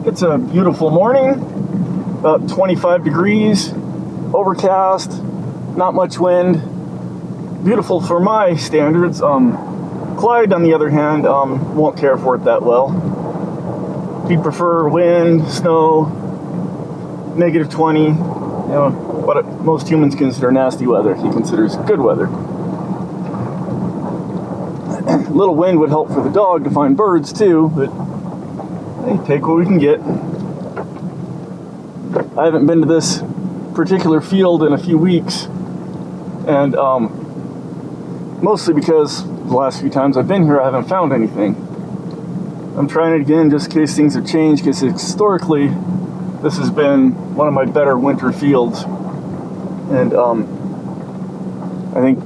It's a beautiful morning, about 25 degrees, overcast, not much wind. Beautiful for my standards. Clyde, on the other hand, won't care for it that well. He'd prefer wind, snow, negative 20, you know, what most humans consider nasty weather. He considers good weather. A little wind would help for the dog to find birds too, but hey, take what we can get. I haven't been to this particular field in a few weeks, and mostly because the last few times I've been here I haven't found anything. I'm trying it again just in case things have changed, because historically this has been one of my better winter fields, and I think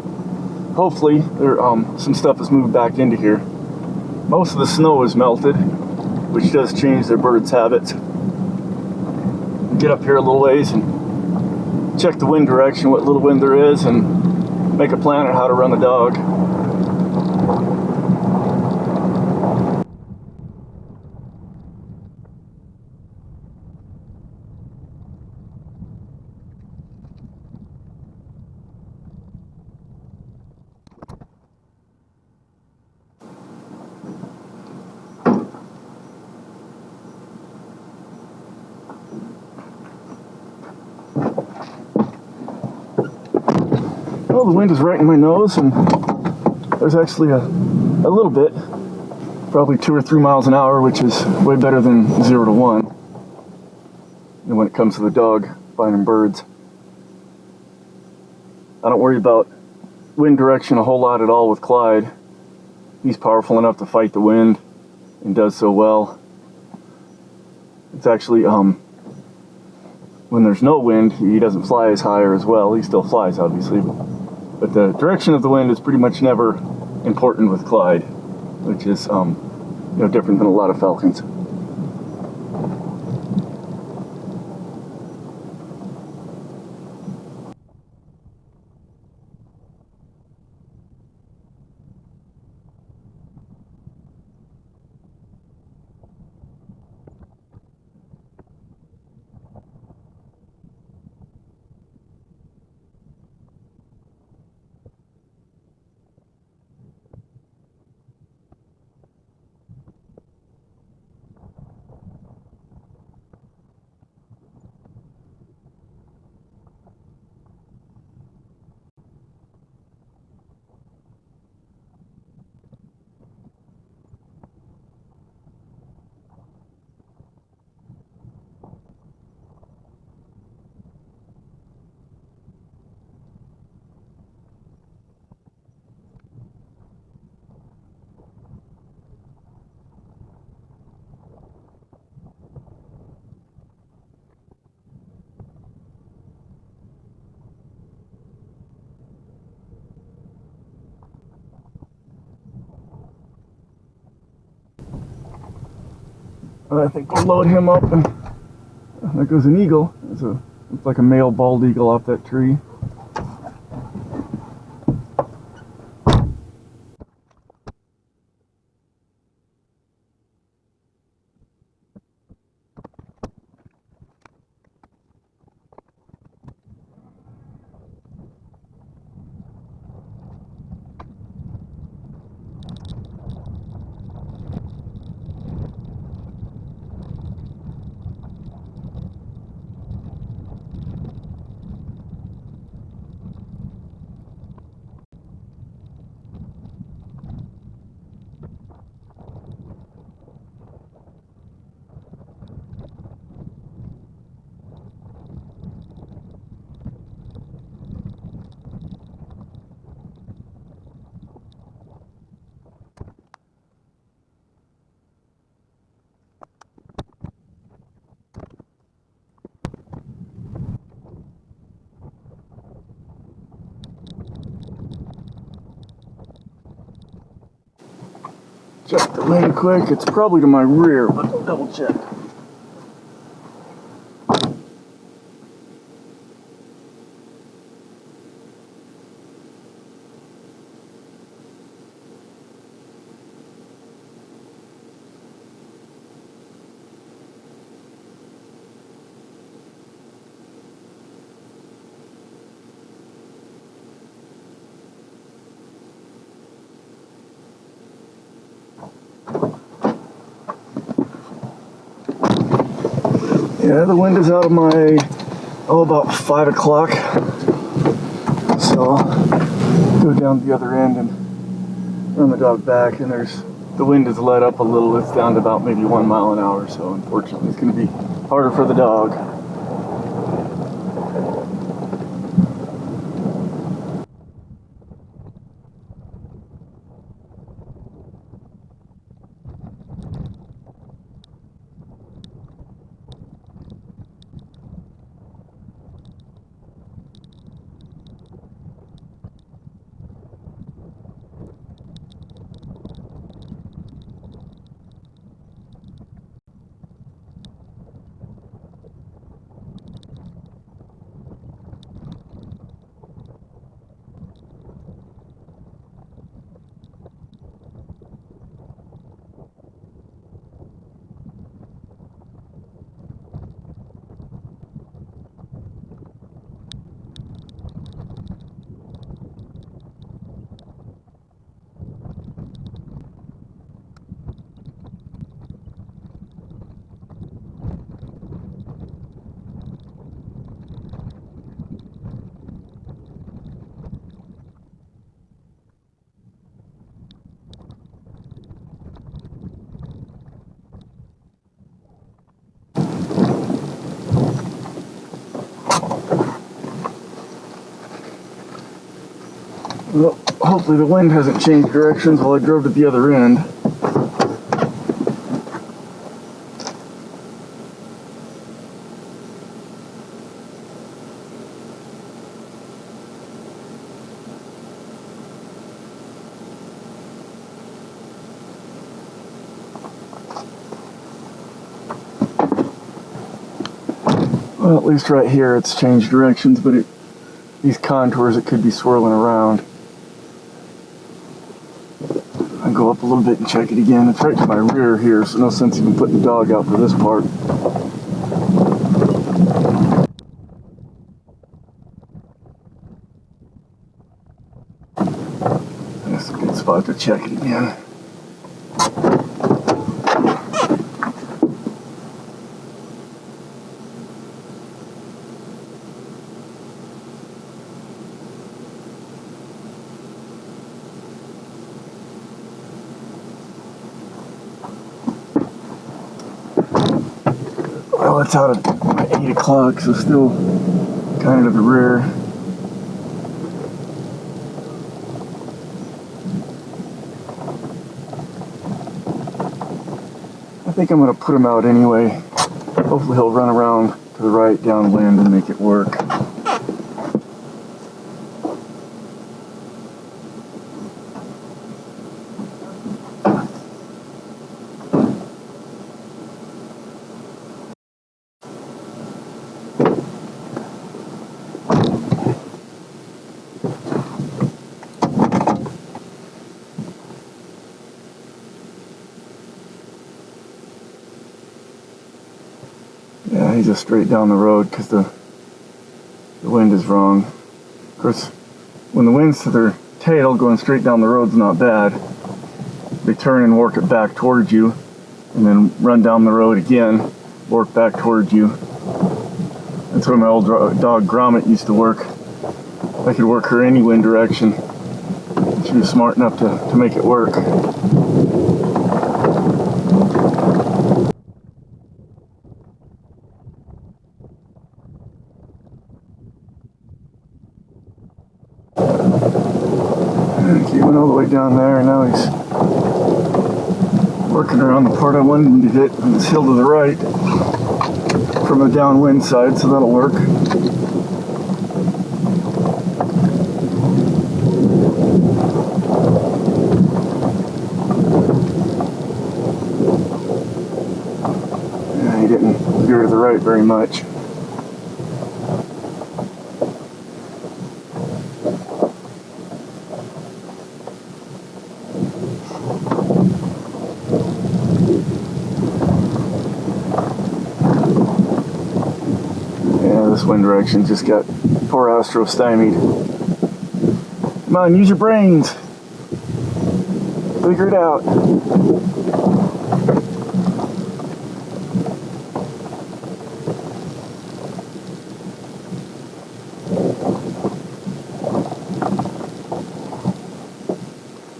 hopefully there some stuff has moved back into here. Most of the snow is melted, which does change their birds' habits. Get up here a little ways and check the wind direction, what little wind there is, and make a plan on how to run the dog. Well, the wind is right in my nose, and there's actually a little bit, probably 2 or 3 miles an hour, which is way better than 0 to 1. And when it comes to the dog finding birds, I don't worry about wind direction a whole lot at all with Clyde. He's powerful enough to fight the wind and does so well. It's actually when there's no wind, he doesn't fly as high or as well. He still flies, obviously, but the direction of the wind is pretty much never important with Clyde, which is different than a lot of falcons. I think we'll load him up, and there goes an eagle. Looks like a male bald eagle off that tree. Check the wind quick. It's probably to my rear, but I'll double check. Yeah, the wind is out of my, about 5 o'clock. So I'll go down the other end and run the dog back, and the wind has let up a little. It's down to about maybe 1 mile an hour, so unfortunately it's going to be harder for the dog. Well, hopefully the wind hasn't changed directions while I drove to the other end. Well, at least right here it's changed directions, but these contours it could be swirling around. I'll go up a little bit and check it again. It's right to my rear here, so no sense even putting the dog out for this part. That's a good spot to check it again. Well, it's out at 8 o'clock, so still kind of to the rear. I think I'm going to put him out anyway. Hopefully he'll run around to the right downwind and make it work. Yeah, he's just straight down the road because the wind is wrong. Of course, when the wind's to their tail, going straight down the road's not bad. They turn and work it back towards you, and then run down the road again, work back towards you. That's where my old dog Gromit used to work. I could work her any wind direction. She was smart enough to make it work. He went all the way down there, and now he's working around the part I wanted him to hit on this hill to the right from the downwind side, so that'll work. Yeah, he didn't veer to the right very much. This wind direction just got poor Astro stymied. Come on, use your brains. Figure it out.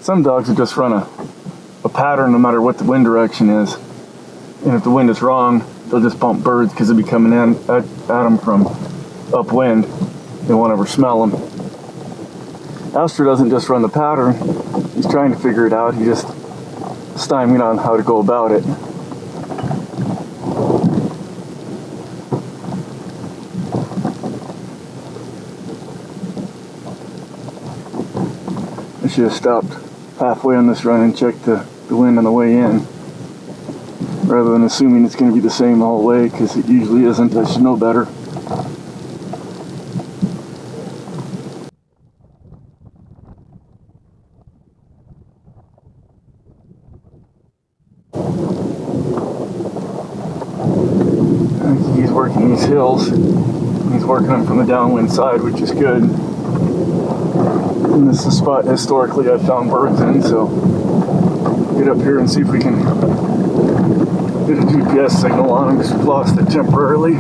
Some dogs will just run a pattern no matter what the wind direction is. And if the wind is wrong, they'll just bump birds because they'll be coming in at them from upwind. They won't ever smell them. Astro doesn't just run the pattern. He's trying to figure it out. He just stymied on how to go about it. I should have stopped halfway on this run and checked the wind on the way in, rather than assuming it's going to be the same the whole way, because it usually isn't. I should know better. He's working these hills. He's working them from the downwind side, which is good. And this is a spot historically I've found birds in, so get up here and see if we can get a GPS signal on them, because we've lost it temporarily.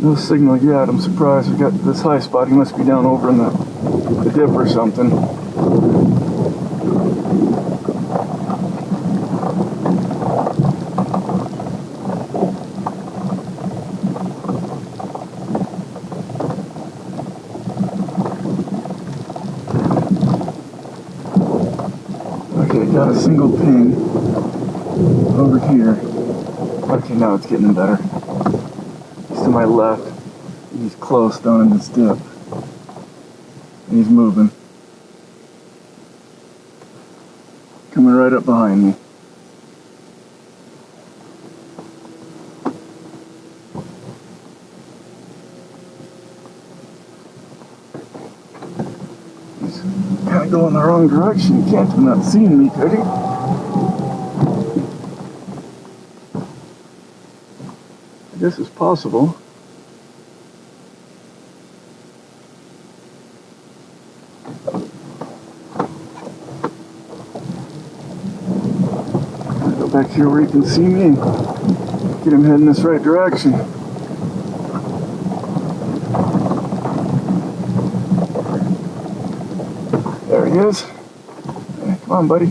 No signal yet. I'm surprised. We got this high spot. He must be down over in the dip or something. Okay, got a single ping over here. Okay, now it's getting better. To my left, he's close down in this dip, and he's moving, coming right up behind me. He's kind of going the wrong direction. He can't have not seen me, could he? This is possible. Go back here where he can see me and get him heading this right direction. There he is. Hey, come on, buddy.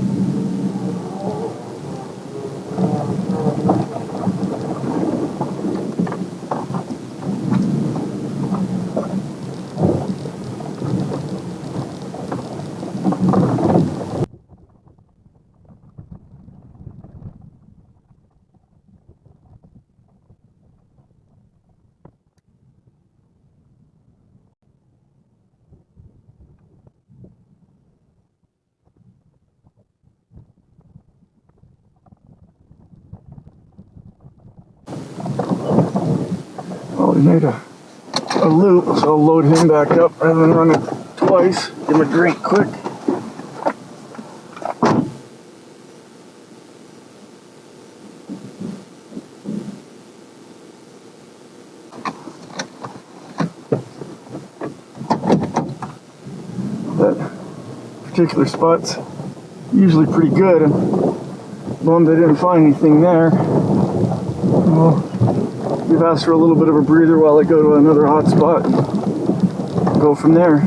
Well, we made a loop, so I'll load him back up rather than run it twice. Give him a drink quick. That particular spot's usually pretty good. I'm bummed I didn't find anything there. Well, give Astro a little bit of a breather while I go to another hot spot and go from there.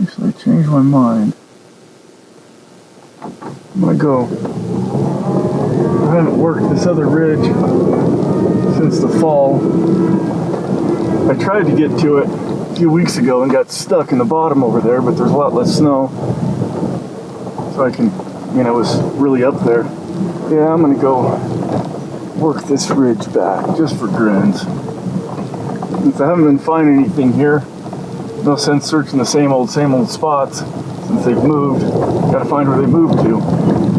Actually, I changed my mind. I'm gonna go. I haven't worked this other ridge since the fall. I tried to get to it a few weeks ago and got stuck in the bottom over there, but there's a lot less snow. So I can, it was really up there. Yeah, I'm gonna go work this ridge back just for grins. Since I haven't been finding anything here, no sense searching the same old spots since since they've moved. Gotta find where they moved to.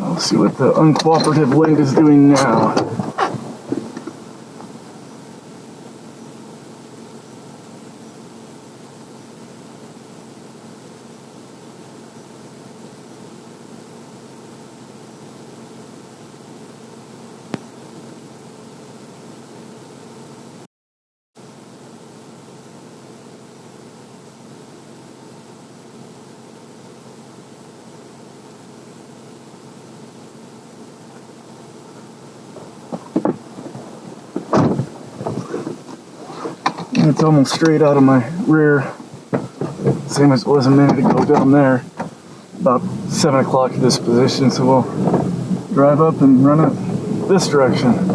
Let's see what the uncooperative wind is doing now. It's almost straight out of my rear, same as it was a minute ago down there, about 7 o'clock at this position, so we'll drive up and run it this direction.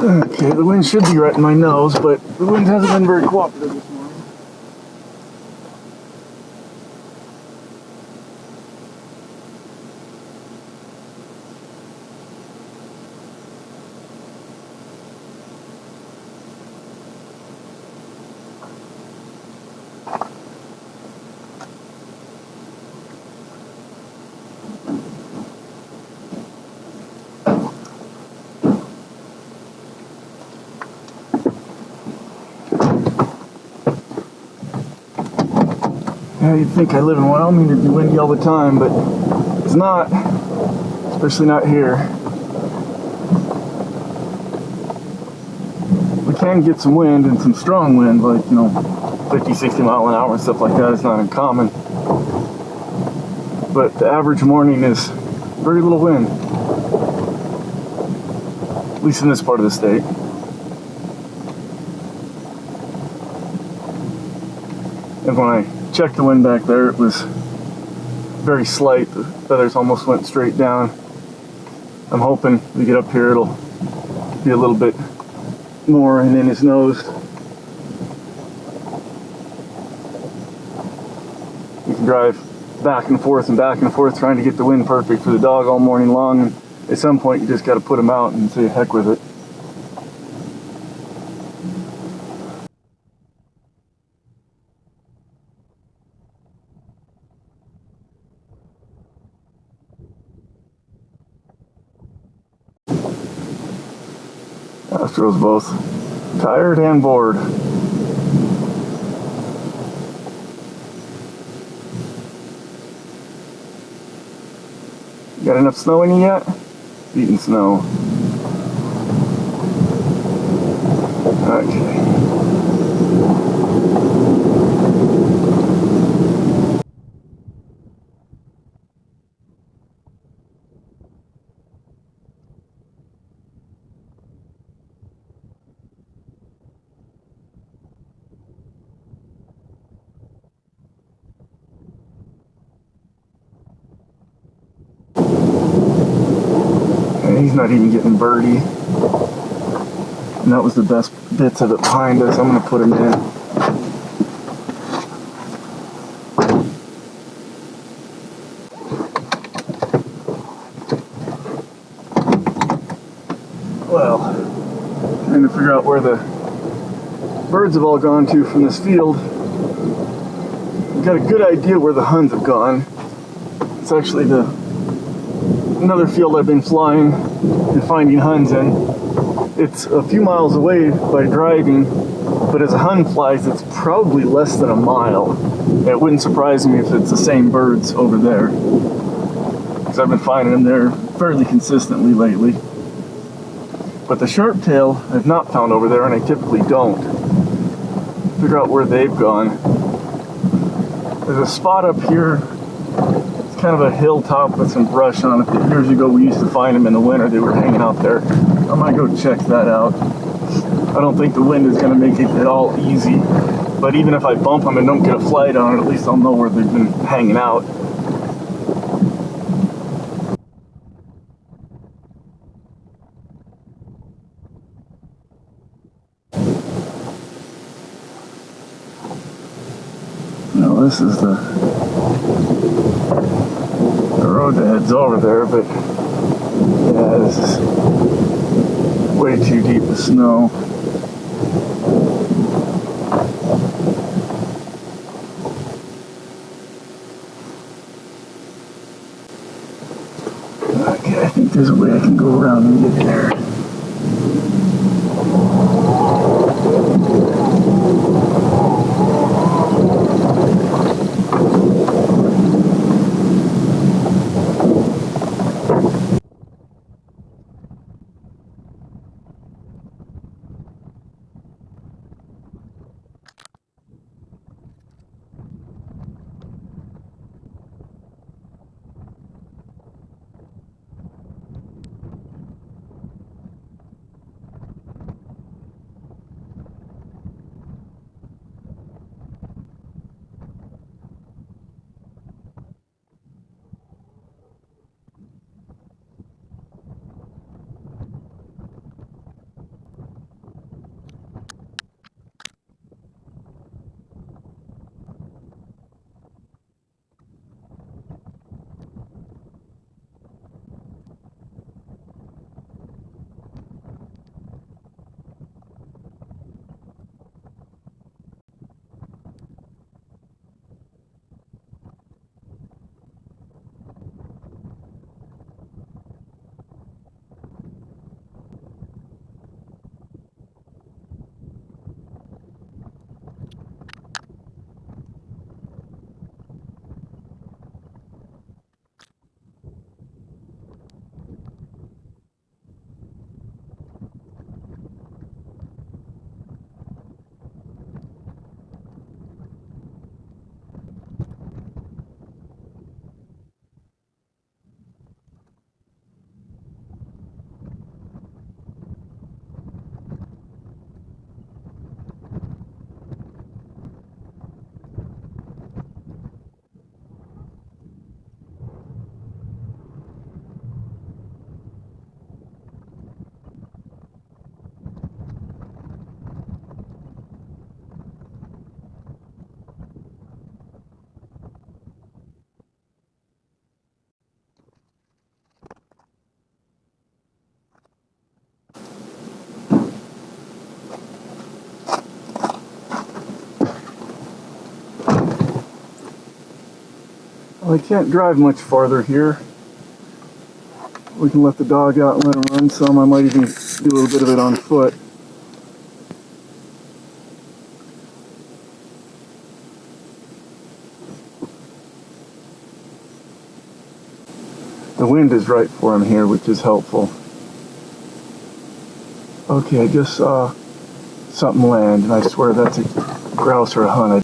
Okay, the wind should be right in my nose, but the wind hasn't been very cooperative this morning. Yeah, you'd think I live in Wyoming, it'd be windy all the time, but it's not, especially not here. We can get some wind and some strong wind, like, 50, 60 mile an hour and stuff like that is not uncommon. But the average morning is very little wind, at least in this part of the state. And when I checked the wind back there, it was very slight. The feathers almost went straight down. I'm hoping we get up here, it'll be a little bit more and in his nose. You can drive back and forth trying to get the wind perfect for the dog all morning long, and at some point you just got to put him out and say heck with it. Astro's both tired and bored. Got enough snow in you yet? Eating snow. Okay. He's not even getting birdie. And that was the best bits of it behind us. I'm going to put him in. Well, trying to figure out where the birds have all gone to from this field. We've got a good idea where the Huns have gone. It's actually the another field I've been flying and finding Huns in. It's a few miles away by driving, but as a Hun flies, it's probably less than a mile. It wouldn't surprise me if it's the same birds over there, because I've been finding them there fairly consistently lately. But the sharptail I've not found over there, and I typically don't. Figure out where they've gone. There's a spot up here. It's kind of a hilltop with some brush on it. Years ago we used to find them in the winter. They were hanging out there. I might go check that out. I don't think the wind is going to make it at all easy. But even if I bump them and don't get a flight on it, at least I'll know where they've been hanging out. Now this is the road that heads over there, but yeah, this is way too deep with snow. Okay, I think there's a way I can go around and get there. Well, I can't drive much farther here. We can let the dog out and let him run some. I might even do a little bit of it on foot. The wind is right for him here, which is helpful. Okay, I just saw something land, and I swear that's a grouse or a Hun.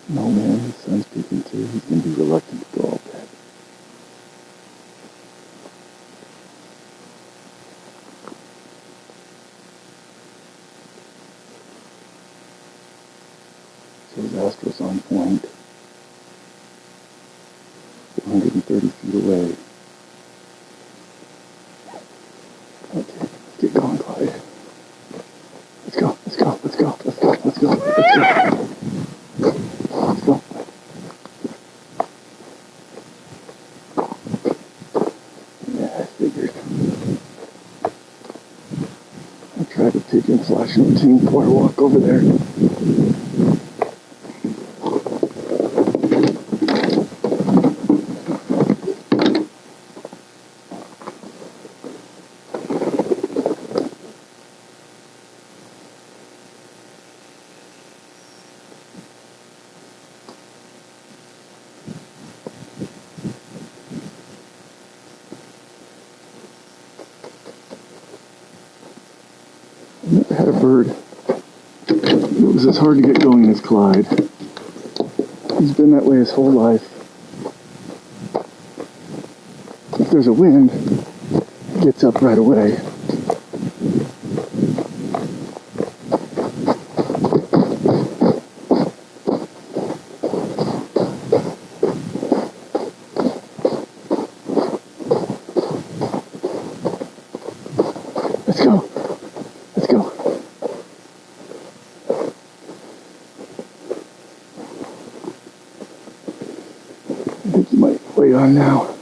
No man, his son's peeking too. He's going to be reluctant to go all bed. So his Astro's on point. 130 feet away. Okay, let's get going, Clyde. Let's go, let's go, let's go, let's go, let's go, let's go. Let's go. Yeah, I figured. I tried a pigeon flash routine before I walk over there. I've never had a bird that was as hard to get going as Clyde. He's been that way his whole life. If there's a wind, he gets up right away. Let's go. Let's go. I think you might wait on now.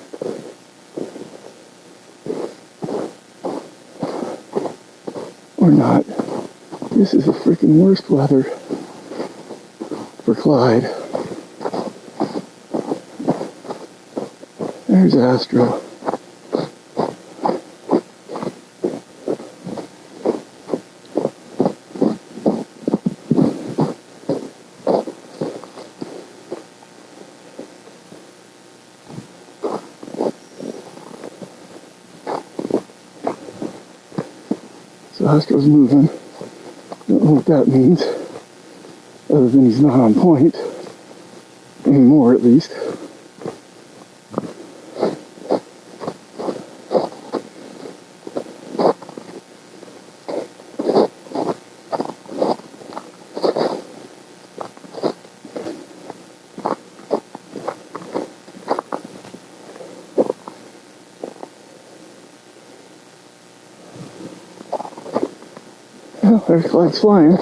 Or not. This is the freaking worst weather for Clyde. There's Astro. So Astro's moving. Don't know what that means, other than he's not on point anymore, at least. Well, there's Clyde's flying.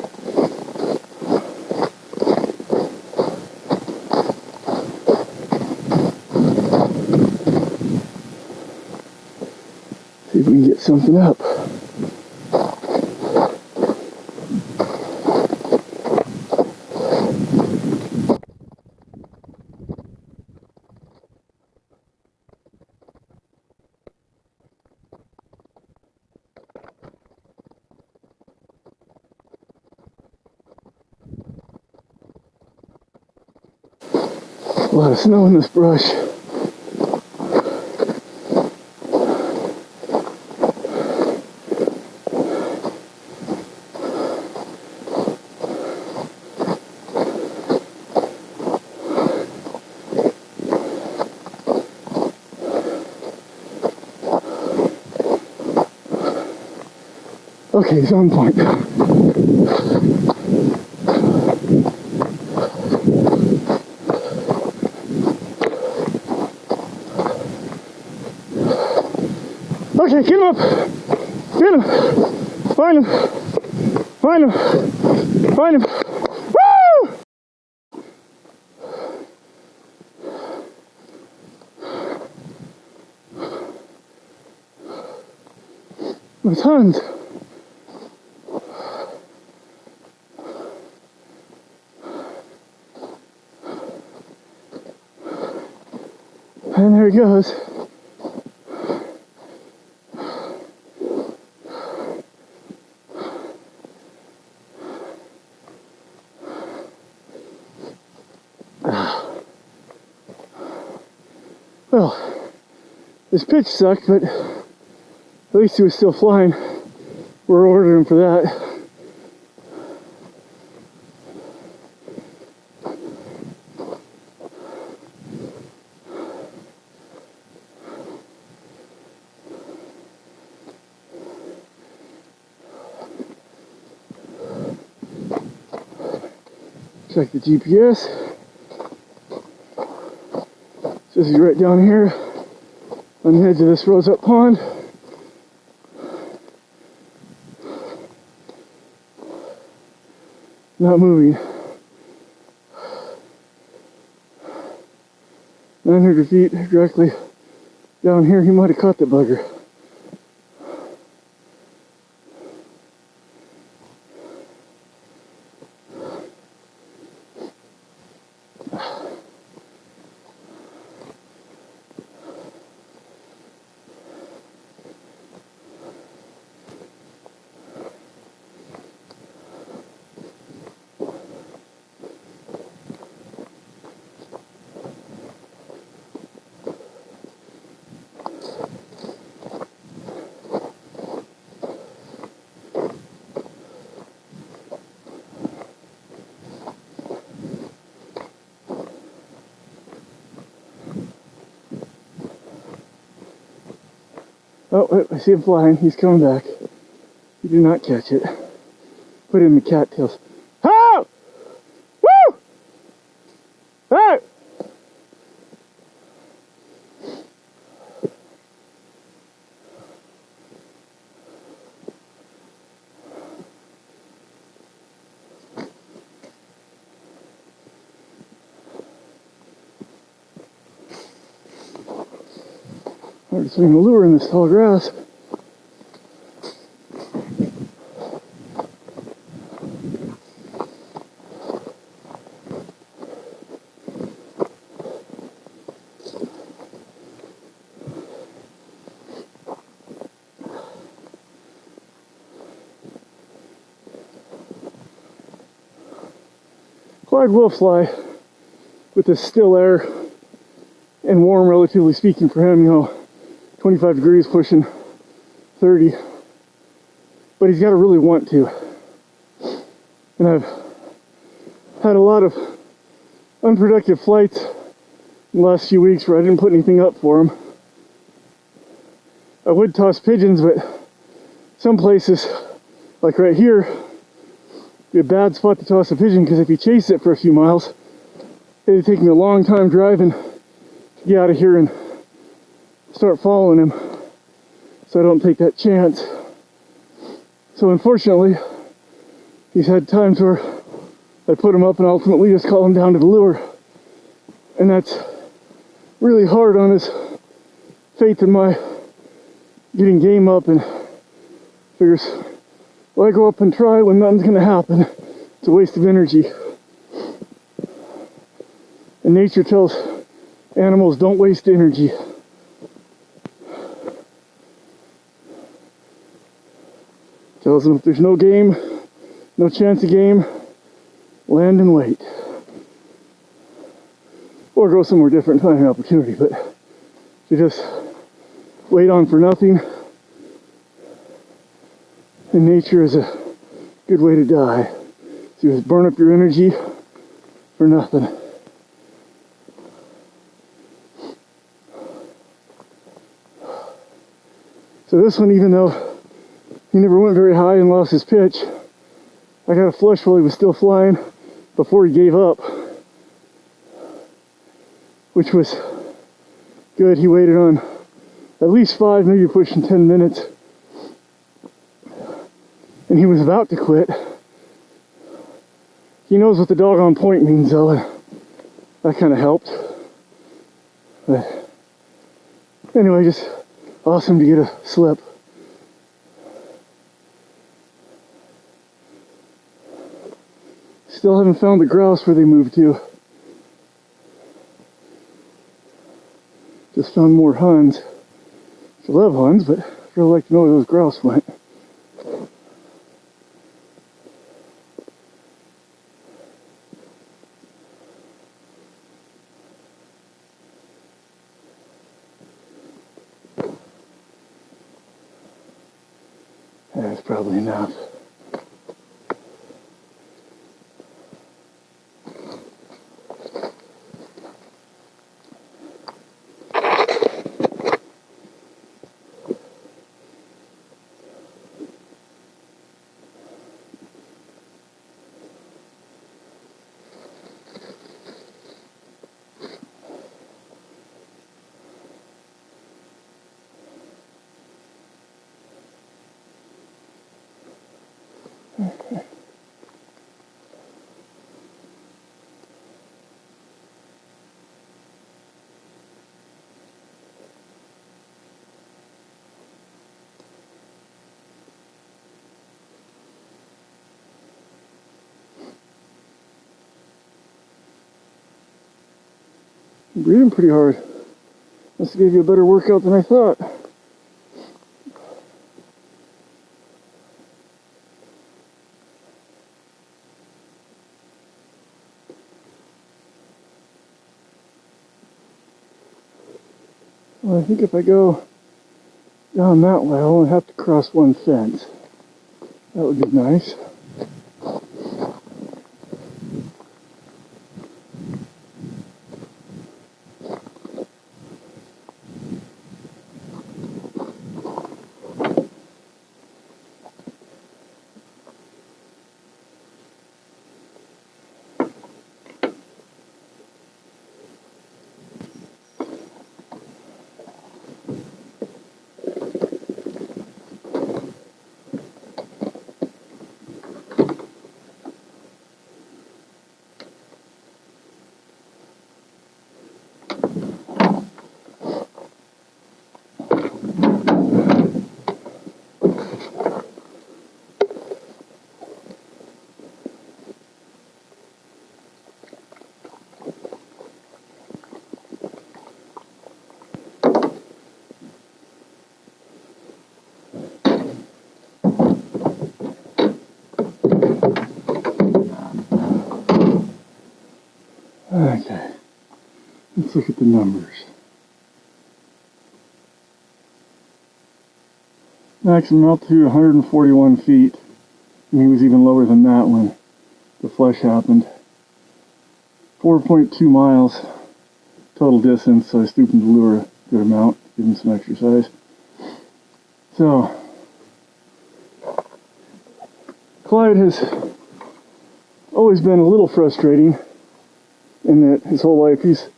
See if we can get something up. A lot of snow in this brush. Okay, he's on point. Okay, get him up. Get him. Find him. Find him. Find him. Woo! My tons. And there he goes. Well, this pitch sucked, but at least he was still flying. We're ordering for that. Check the GPS. Says he's right down here on the edge of this rose-up pond. Not moving. 900 feet directly down here. He might have caught the bugger. Oh, wait, I see him flying. He's coming back. He did not catch it. Put it in the cattails. Oh! Woo! Hey! Hard to swing the lure in this tall grass. Clyde will fly with this still air and warm, relatively speaking, for him, you know. 25 degrees pushing 30, but he's got to really want to. And I've had a lot of unproductive flights in the last few weeks where I didn't put anything up for him. I would toss pigeons, but some places, like right here, would be a bad spot to toss a pigeon, because if you chase it for a few miles, it'd take me a long time driving to get out of here and start following him, so I don't take that chance. So unfortunately, he's had times where I put him up and ultimately just call him down to the lure, and that's really hard on his faith in my getting game up, and figures, well, I go up and try when nothing's gonna happen. It's a waste of energy. And nature tells animals, don't waste energy. Tells them if there's no game, no chance of game, land and wait. Or go somewhere different and find an opportunity. But to just wait on for nothing in nature is a good way to die. So you just burn up your energy for nothing. So this one, even though he never went very high and lost his pitch, I got a flush while he was still flying before he gave up, which was good. He waited on at least 5, maybe pushing 10 minutes, and he was about to quit. He knows what the dog on point means, though, and that kind of helped. But anyway, just awesome to get a slip. Still haven't found the grouse where they moved to. Just found more huns. I love huns, but I'd really like to know where those grouse went. That's probably enough. You're breathing pretty hard. Must have gave you a better workout than I thought. Well, I think if I go down that way, I'll only have to cross one fence. That would be nice. Okay, let's look at the numbers. Maximum altitude 141 feet. And he was even lower than that when the flush happened. 4.2 miles total distance, so I stooped into the lure a good amount, give him some exercise. So, Clyde has always been a little frustrating in that his whole life he's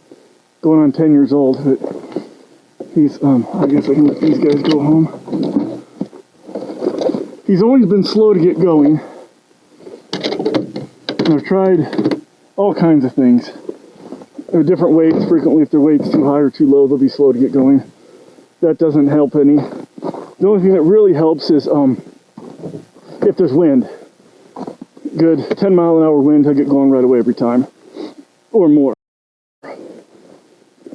going on 10 years old, but he's, I guess I can let these guys go home. He's always been slow to get going. And I've tried all kinds of things. There are different weights. Frequently, if their weight's too high or too low, they'll be slow to get going. That doesn't help any. The only thing that really helps is if there's wind. Good 10 mile an hour wind, he'll get going right away every time. Or more.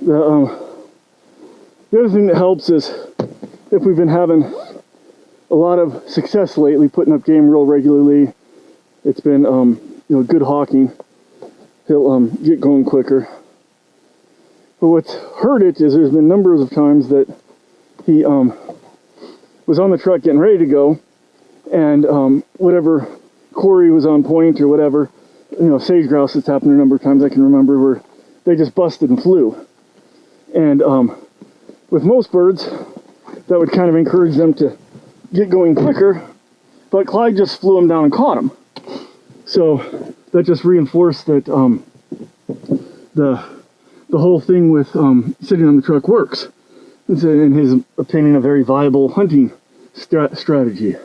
The other thing that helps is if we've been having a lot of success lately, putting up game real regularly, it's been good hawking, he'll get going quicker. But what's hurt it is there's been numbers of times that he was on the truck getting ready to go, and whatever quarry was on point or whatever, sage grouse, it's happened a number of times I can remember, where they just busted and flew. And with most birds, that would kind of encourage them to get going quicker, but Clyde just flew him down and caught him. So that just reinforced that the whole thing with sitting on the truck works. It's, in his opinion, a very viable hunting strategy.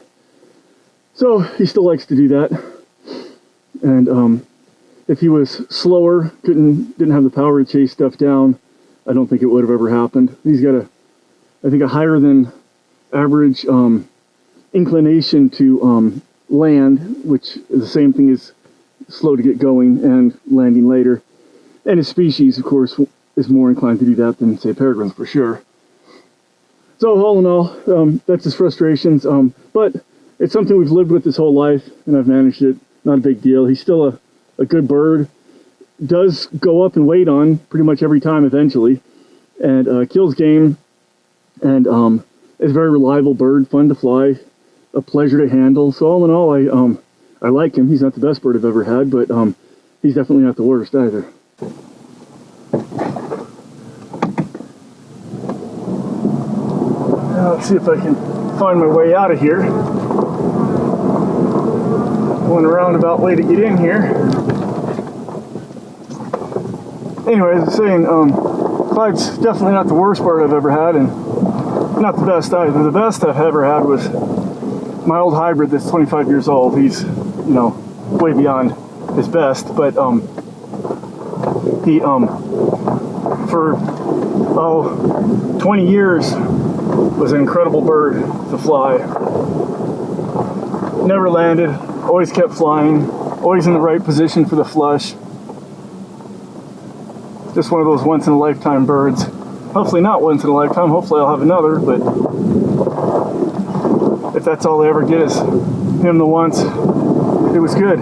So he still likes to do that. And if he was slower, didn't have the power to chase stuff down, I don't think it would have ever happened. He's got I think a higher than average inclination to land, which is the same thing as slow to get going and landing later. And his species, of course, is more inclined to do that than, say, peregrines for sure. So all in all, that's his frustrations. But it's something we've lived with his whole life, and I've managed it. Not a big deal. He's still a good bird. Does go up and wait on pretty much every time eventually, and kills game, and is a very reliable bird, fun to fly, a pleasure to handle. So all in all, I like him. He's not the best bird I've ever had, but he's definitely not the worst either. Now let's see if I can find my way out of here. Going a roundabout way to get in here. Anyway, as I was saying, Clyde's definitely not the worst bird I've ever had, and not the best either. The best I've ever had was my old hybrid that's 25 years old, he's, you know, way beyond his best, but he for 20 years was an incredible bird to fly. Never landed, always kept flying, always in the right position for the flush. Just one of those once in a lifetime birds. Hopefully not once in a lifetime, hopefully I'll have another, but if that's all they ever get is him the once, it was good.